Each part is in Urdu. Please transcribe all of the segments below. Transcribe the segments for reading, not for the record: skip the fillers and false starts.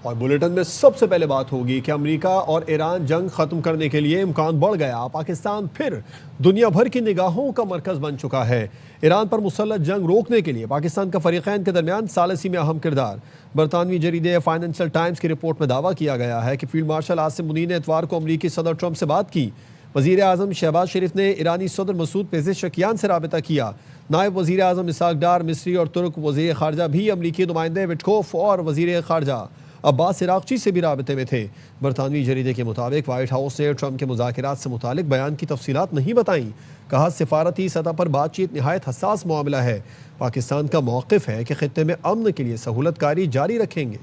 اور بلیٹن میں سب سے پہلے بات ہوگی کہ امریکہ اور ایران جنگ ختم کرنے کے لیے امکان بڑھ گیا، پاکستان پھر دنیا بھر کی نگاہوں کا مرکز بن چکا ہے۔ ایران پر مسلط جنگ روکنے کے لیے پاکستان کا فریقین کے درمیان ثالثی میں اہم کردار۔ برطانوی جریدے فائنینشل ٹائمز کی رپورٹ میں دعویٰ کیا گیا ہے کہ فیلڈ مارشل عاصم منیر نے اتوار کو امریکی صدر ٹرمپ سے بات کی۔ وزیر اعظم شہباز شریف نے ایرانی صدر مسعود پزشکیان سے رابطہ کیا۔ نائب وزیر اعظم اسحاق ڈار، مصری اور ترک وزیر خارجہ بھی امریکی نمائندے وٹکوف اور وزیر خارجہ عباس عراقچی سے بھی رابطے میں تھے۔ برطانوی جریدے کے مطابق وائٹ ہاؤس نے ٹرمپ کے مذاکرات سے متعلق بیان کی تفصیلات نہیں بتائیں۔ کہا سفارتی سطح پر بات چیت نہایت حساس معاملہ ہے۔ پاکستان کا موقف ہے کہ خطے میں امن کے لیے سہولت کاری جاری رکھیں گے۔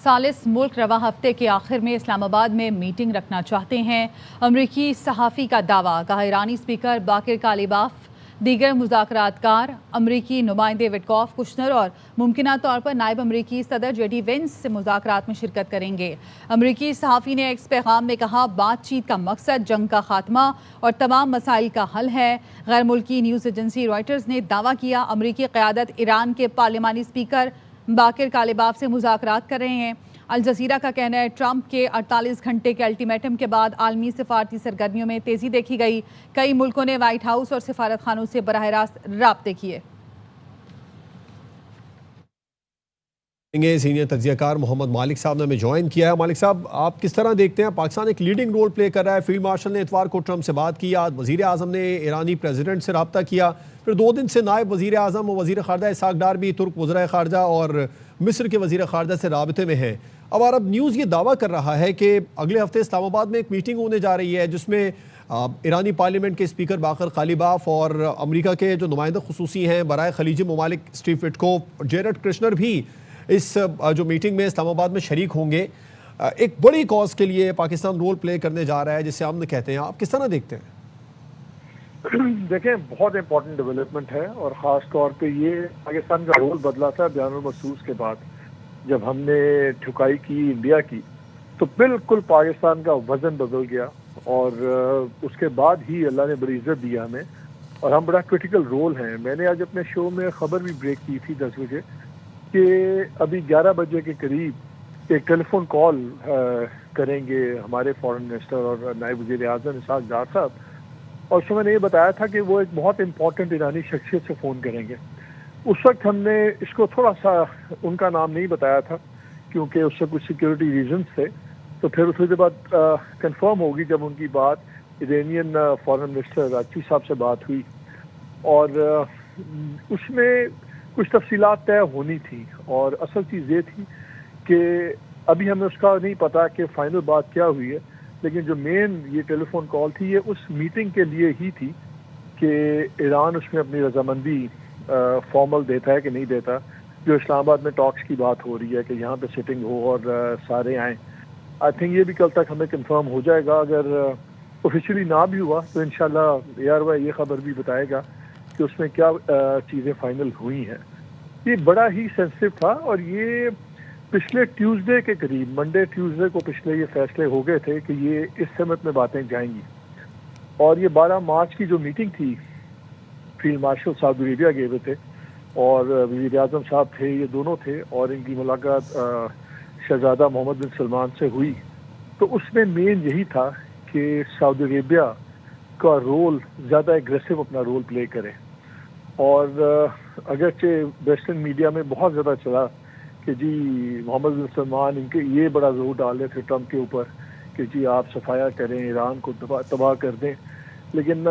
ثالث ملک رواں ہفتے کے آخر میں اسلام آباد میں میٹنگ رکھنا چاہتے ہیں۔ امریکی صحافی کا دعویٰ، کہا ایرانی اسپیکر باقر کالیباف، دیگر مذاکرات کار، امریکی نمائندے وٹکوف، کشنر اور ممکنہ طور پر نائب امریکی صدر جے ڈی وینس سے مذاکرات میں شرکت کریں گے۔ امریکی صحافی نے ایک پیغام میں کہا بات چیت کا مقصد جنگ کا خاتمہ اور تمام مسائل کا حل ہے۔ غیر ملکی نیوز ایجنسی رائٹرز نے دعویٰ کیا امریکی قیادت ایران کے پارلیمانی اسپیکر باقر کالیباف سے مذاکرات کر رہے ہیں۔ الجزیرہ کا کہنا ہے ٹرمپ کے 48 گھنٹے کے الٹیمیٹم کے بعد عالمی سفارتی سرگرمیوں میں تیزی دیکھی گئی۔ کئی ملکوں نے وائٹ ہاؤس اور سفارت خانوں سے براہ راست رابطے کیے۔ سینئر تجزیہ کار محمد مالک صاحب نے ہمیں جوائن کیا ہے۔ مالک صاحب، آپ کس طرح دیکھتے ہیں پاکستان ایک لیڈنگ رول پلے کر رہا ہے؟ فیلڈ مارشل نے اتوار کو ٹرمپ سے بات کی، آج وزیر اعظم نے ایرانی پریزیڈنٹ سے رابطہ کیا، پھر 2 دن سے نائب وزیر اعظم اور وزیر خارجہ اسحاق ڈار بھی ترک وزرائے خارجہ اور مصر کے وزیر خارجہ سے رابطے میں ہیں۔ اب عرب نیوز یہ دعویٰ کر رہا ہے کہ اگلے ہفتے اسلام آباد میں ایک میٹنگ ہونے جا رہی ہے جس میں ایرانی پارلیمنٹ کے اسپیکر باقر کالیباف اور امریکہ کے جو نمائندہ خصوصی ہیں برائے خلیجی ممالک اسٹیو وٹکوف، جیرڈ کرشنر بھی اس جو میٹنگ میں اسلام آباد میں شریک ہوں گے۔ ایک بڑی کاز کے لیے پاکستان رول پلے کرنے جا رہا ہے جسے امن کہتے ہیں، آپ کس طرح دیکھتے ہیں؟ دیکھیں، بہت امپورٹنٹ ڈیولپمنٹ ہے اور خاص طور پہ یہ پاکستان کا رول بدلا تھا بیان المبعوث کے بعد۔ جب ہم نے ٹھکائی کی انڈیا کی تو بالکل پاکستان کا وزن بدل گیا اور اس کے بعد ہی اللہ نے بڑی عزت دیا ہمیں اور ہم بڑا کرٹیکل رول ہیں۔ میں نے آج اپنے شو میں خبر بھی بریک کی تھی 10 بجے کہ ابھی 11 بجے کے قریب ایک ٹیلی فون کال کریں گے ہمارے فارن منسٹر اور نائب وزیر اعظم اسحاق ڈار صاحب، اور اس میں نے یہ بتایا تھا کہ وہ ایک بہت امپورٹنٹ ایرانی شخصیت سے فون کریں گے۔ اس وقت ہم نے اس کو تھوڑا سا ان کا نام نہیں بتایا تھا کیونکہ اس سے کچھ سیکیورٹی ریزنز تھے، تو پھر اس کے بعد کنفرم ہوگی جب ان کی بات ایرانین فارن منسٹر عراقچی صاحب سے بات ہوئی اور اس میں کچھ تفصیلات طے ہونی تھی، اور اصل چیز یہ تھی کہ ابھی ہمیں اس کا نہیں پتا کہ فائنل بات کیا ہوئی ہے، لیکن جو مین یہ ٹیلی فون کال تھی یہ اس میٹنگ کے لیے ہی تھی کہ ایران اس میں اپنی رضامندی فارمل دیتا ہے کہ نہیں دیتا۔ جو اسلام آباد میں ٹاکس کی بات ہو رہی ہے کہ یہاں پہ سٹنگ ہو اور سارے آئیں، آئی تھنک یہ بھی کل تک ہمیں کنفرم ہو جائے گا۔ اگر آفیشیلی نہ بھی ہوا تو انشاءاللہ یار بھائی یہ خبر بھی بتائے گا کہ اس میں کیا چیزیں فائنل ہوئی ہیں۔ یہ بڑا ہی سینسٹیو تھا اور یہ پچھلے ٹیوزڈے کے قریب، منڈے ٹیوزڈے کو پچھلے یہ فیصلے ہو گئے تھے کہ یہ اس سمت میں باتیں جائیں گی، اور یہ 12 مارچ کی جو میٹنگ تھی فیلڈ مارشل سعودی عربیہ گئے ہوئے تھے اور وزیر اعظم صاحب تھے، یہ دونوں تھے، اور ان کی ملاقات شہزادہ محمد بن سلمان سے ہوئی، تو اس میں مین یہی تھا کہ سعودی عربیہ کا رول زیادہ ایگریسو اپنا رول پلے کرے۔ اور اگرچہ ویسٹرن میڈیا میں بہت زیادہ چلا کہ جی محمد بن سلمان ان کے یہ بڑا زور ڈال رہے تھے ٹرمپ کے اوپر کہ جی آپ صفایا کریں، ایران کو تباہ کر دیں، لیکن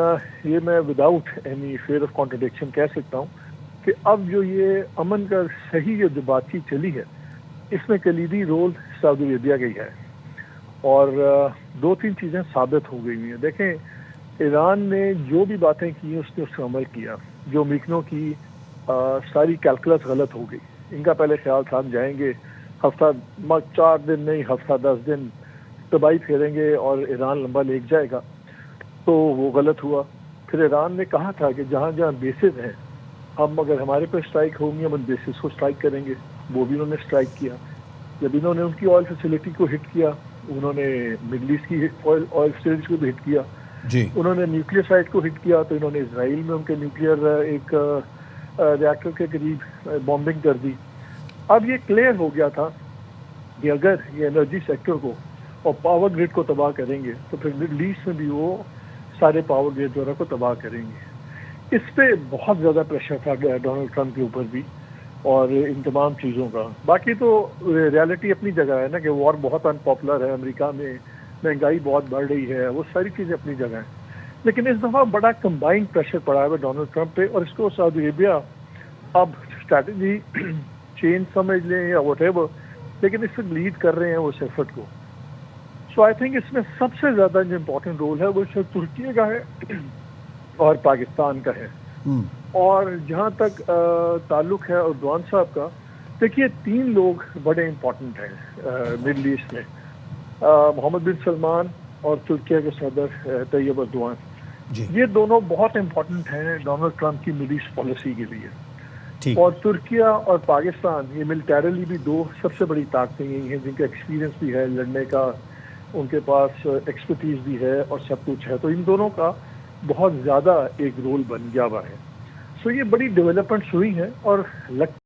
یہ میں without any fear of contradiction کہہ سکتا ہوں کہ اب جو یہ امن کا صحیح جو بات چیت چلی ہے اس میں کلیدی رول سعودی عربیہ کا ہی ہے، اور 2-3 چیزیں ثابت ہو گئی ہیں۔ دیکھیں، ایران نے جو بھی باتیں کی اس نے اس کا عمل کیا۔ جو امریکنوں کی ساری کیلکولس غلط ہو گئی، ان کا پہلے خیال تھا ہم جائیں گے ہفتہ 4 دن نہیں ہفتہ 10 دن تباہی پھیریں گے اور ایران لمبا لیک جائے گا، تو وہ غلط ہوا۔ پھر ایران نے کہا تھا کہ جہاں جہاں بیسز ہیں ہم اگر ہمارے پہ اسٹرائک ہوں گی ہم ان بیسز کو اسٹرائک کریں گے، وہ بھی انہوں نے اسٹرائک کیا۔ جب انہوں نے ان کی آئل فیسلٹی کو ہٹ کیا، انہوں نے مڈل ایسٹ کی آئل فیسلٹی کو بھی ہٹ کیا، جی انہوں نے نیوکلیئر سائٹ کو ہٹ کیا، تو انہوں نے اسرائیل میں ان کے نیوکلیئر ایک ریاکٹر کے قریب بامبنگ کر دی. اب یہ کلیئر ہو گیا تھا کہ اگر یہ انرجی سیکٹر کو اور پاور گریڈ کو تباہ کریں گے تو پھر مڈل ایسٹ میں بھی وہ سارے پاور گریڈ وغیرہ کو تباہ کریں گے. اس پہ بہت زیادہ پریشر تھا ڈونلڈ ٹرمپ کے اوپر بھی اور ان تمام چیزوں کا. باقی تو ریالٹی اپنی جگہ ہے نا کہ وار بہت ان پاپولر ہے امریکہ میں, مہنگائی بہت بڑھ رہی ہے, وہ ساری چیزیں اپنی جگہ ہیں. لیکن اس دفعہ بڑا کمبائنڈ پریشر پڑا ہے ڈونلڈ ٹرمپ پہ, اور اس کو سعودی عربیہ اب اسٹریٹجی چینج سمجھ لیں یا واٹ ایور, لیکن اس سے لیڈ کر رہے ہیں اس ایفرٹ کو. سو آئی تھنک اس میں سب سے زیادہ جو امپورٹنٹ رول ہے وہ ترکی کا ہے اور پاکستان کا ہے. اور جہاں تک تعلق ہے اردوان صاحب کا, دیکھیے 3 لوگ بڑے امپورٹنٹ ہیں مڈل ایسٹ میں, محمد بن سلمان اور ترکیہ کے صدر طیب اردوان. یہ دونوں بہت امپورٹنٹ ہیں ڈونلڈ ٹرمپ کی مڈل ایسٹ پالیسی کے لیے. اور ترکیہ اور پاکستان یہ ملٹریلی بھی 2 سب سے بڑی طاقتیں یہی ہیں جن کا ایکسپیرینس بھی ہے لڑنے کا, ان کے پاس ایکسپرٹیز بھی ہے اور سب کچھ ہے. تو ان دونوں کا بہت زیادہ ایک رول بن گیا ہوا ہے. سو یہ بڑی ڈیولپمنٹس ہوئی ہیں اور